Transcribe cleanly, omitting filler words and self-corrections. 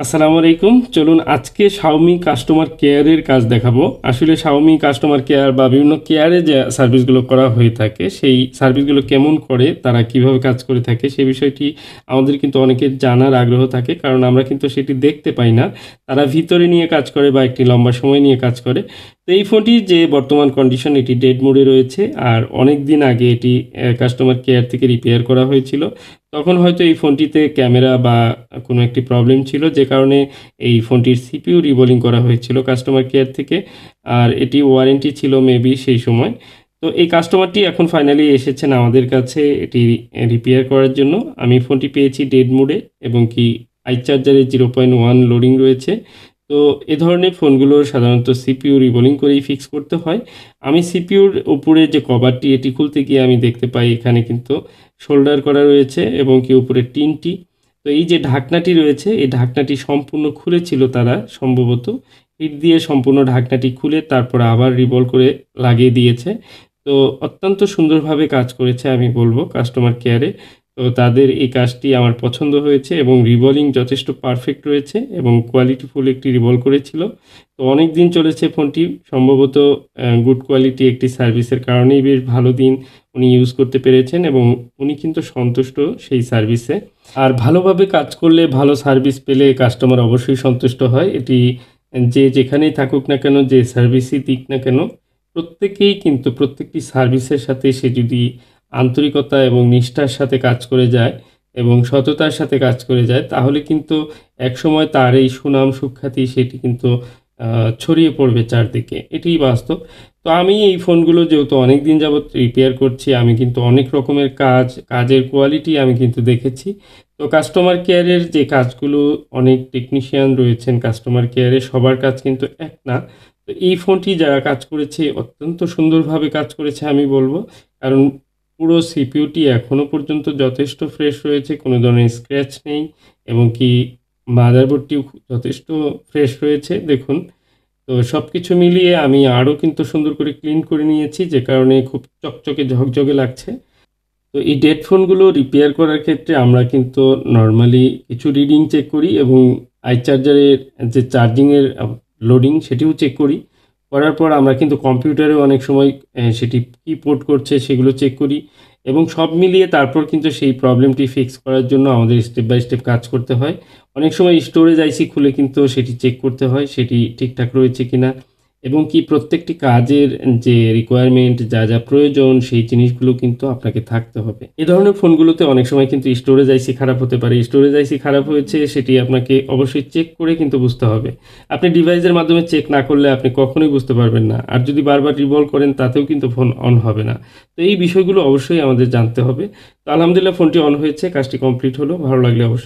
আসসালামু আলাইকুম। চলুন আজকে Xiaomi কাস্টমার কেয়ারের কাজ দেখাবো। আসলে Xiaomi কাস্টমার কেয়ার বা বিভিন্ন কেয়ারে যে সার্ভিসগুলো করা হয়ে থাকে, সেই সার্ভিসগুলো কেমন করে, তারা কিভাবে কাজ করে থাকে, সেই বিষয়টি আমাদের কিন্তু অনেকের জানার আগ্রহ থাকে। কারণ আমরা কিন্তু সেটি দেখতে পাই না। তারা ভিতরে নিয়ে কাজ করে বা একটি লম্বা সময় নিয়ে কাজ করে। তো এই ফোনটির যে বর্তমান কন্ডিশন, এটি ডেড মোডে রয়েছে। আর অনেক দিন আগে এটি কাস্টমার কেয়ার থেকে রিপেয়ার করা হয়েছিল। তখন হয়তো এই ফোনটিতে ক্যামেরা বা কোনো একটি প্রবলেম ছিল, যে কারণে এই ফোনটির সিপিইউ রিবোলিং করা হয়েছিল কাস্টমার কেয়ার থেকে। আর এটি ওয়ারেন্টি ছিল মেবি সেই সময়। তো এই কাস্টমারটি এখন ফাইনালি এসেছেন আমাদের কাছে এটি রিপেয়ার করার জন্য। আমি ফোনটি পেয়েছি ডেড মোডে এবং কি আই চার্জারে 0.1 লোডিং রয়েছে। তো এ ধরনের ফোনগুলো সাধারণত সিপিইউ রিবোলিং করেই ফিক্স করতে হয়। আমি সিপিইউর উপরে যে কভারটি, এটি খুলতে গিয়ে আমি দেখতে পাই এখানে কিন্তু শোল্ডার করা রয়েছে এবং কি উপরে টিনটি। তো এই যে ঢাকনাটি রয়েছে, এই ঢাকনাটি সম্পূর্ণ খুলেছিল তারা সম্ভবত। ইট দিয়ে সম্পূর্ণ ঢাকনাটি খুলে তারপর আবার রিবল করে লাগিয়ে দিয়েছে। তো অত্যন্ত সুন্দরভাবে কাজ করেছে আমি বলব কাস্টমার কেয়ারে। তো তাদের এই কাজটি আমার পছন্দ হয়েছে এবং রিবলিং যথেষ্ট পারফেক্ট রয়েছে এবং কোয়ালিটিফুল একটি রিবল করেছিল। তো অনেক দিন চলেছে ফোনটি, সম্ভবত গুড কোয়ালিটি একটি সার্ভিসের কারণেই বেশ ভালো দিন উনি ইউজ করতে পেরেছেন এবং উনি কিন্তু সন্তুষ্ট সেই সার্ভিসে। আর ভালোভাবে কাজ করলে, ভালো সার্ভিস পেলে কাস্টমার অবশ্যই সন্তুষ্ট হয়। এটি যে যেখানেই থাকুক না কেন, যে সার্ভিসই দিক না কেন, প্রত্যেকেই কিন্তু প্রত্যেকটি সার্ভিসের সাথে সে যদি আন্তরিকতা এবং নিষ্ঠার সাথে কাজ করে যায় এবং সততার সাথে কাজ করে যায়, তাহলে কিন্তু একসময় তার এই সুনাম সুখ্যাতি সেটি কিন্তু ছড়িয়ে পড়বে চারদিকে। এটিই বাস্তব। তো আমি এই ফোনগুলো যেহেতু অনেক দিন যাবৎ রিপেয়ার করছি, আমি কিন্তু অনেক রকমের কাজের কোয়ালিটি আমি কিন্তু দেখেছি। তো কাস্টমার কেয়ারের যে কাজগুলো, অনেক টেকনিশিয়ান রয়েছেন কাস্টমার কেয়ারে, সবার কাজ কিন্তু এক না। তো এই ফোনটি যারা কাজ করেছে অত্যন্ত সুন্দরভাবে কাজ করেছে আমি বলব। কারণ পুরো সিপিইউটি এখনও পর্যন্ত যথেষ্ট ফ্রেশ রয়েছে, কোনো ধরনের স্ক্র্যাচ নেই এবং কি মাদারবোর্ডটিও যথেষ্ট ফ্রেশ রয়েছে দেখুন। তো সবকিছু মিলিয়ে আমি আরও কিন্তু সুন্দর করে ক্লিন করে নিয়েছি, যে কারণে খুব চকচকে ঝকঝকে লাগছে। তো এই ডেড ফোনগুলো রিপেয়ার করার ক্ষেত্রে আমরা কিন্তু নরমালি কিছু রিডিং চেক করি এবং আই চার্জারের যে চার্জিংয়ের লোডিং সেটিও চেক করি। করার পর আমরা কিন্তু কম্পিউটারেও অনেক সময় সেটি কি পোর্ট করছে সেগুলো চেক করি এবং সব মিলিয়ে তারপর কিন্তু সেই প্রবলেমটি ফিক্স করার জন্য আমাদের স্টেপ বাই স্টেপ কাজ করতে হয়। অনেক সময় স্টোরেজ আইসি খুলে কিন্তু সেটি চেক করতে হয় সেটি ঠিকঠাক রয়েছে কিনা এবং কি প্রত্যেকটি কাজের যে রিকোয়ারমেন্ট, যা যা প্রয়োজন, সেই জিনিসগুলো কিন্তু আপনাকে থাকতে হবে। এ ধরনের ফোনগুলোতে অনেক সময় কিন্তু স্টোরেজ আইসি খারাপ হতে পারে। স্টোরেজ আইসি খারাপ হয়েছে সেটি আপনাকে অবশ্যই চেক করে কিন্তু বুঝতে হবে। আপনি ডিভাইসের মাধ্যমে চেক না করলে আপনি কখনোই বুঝতে পারবেন না। আর যদি বারবার রিভলভ করেন তাতেও কিন্তু ফোন অন হবে না। তো এই বিষয়গুলো অবশ্যই আমাদের জানতে হবে। তো আলহামদুলিল্লাহ ফোনটি অন হয়েছে, কাজটি কমপ্লিট হলো। ভালো লাগলে অবশ্যই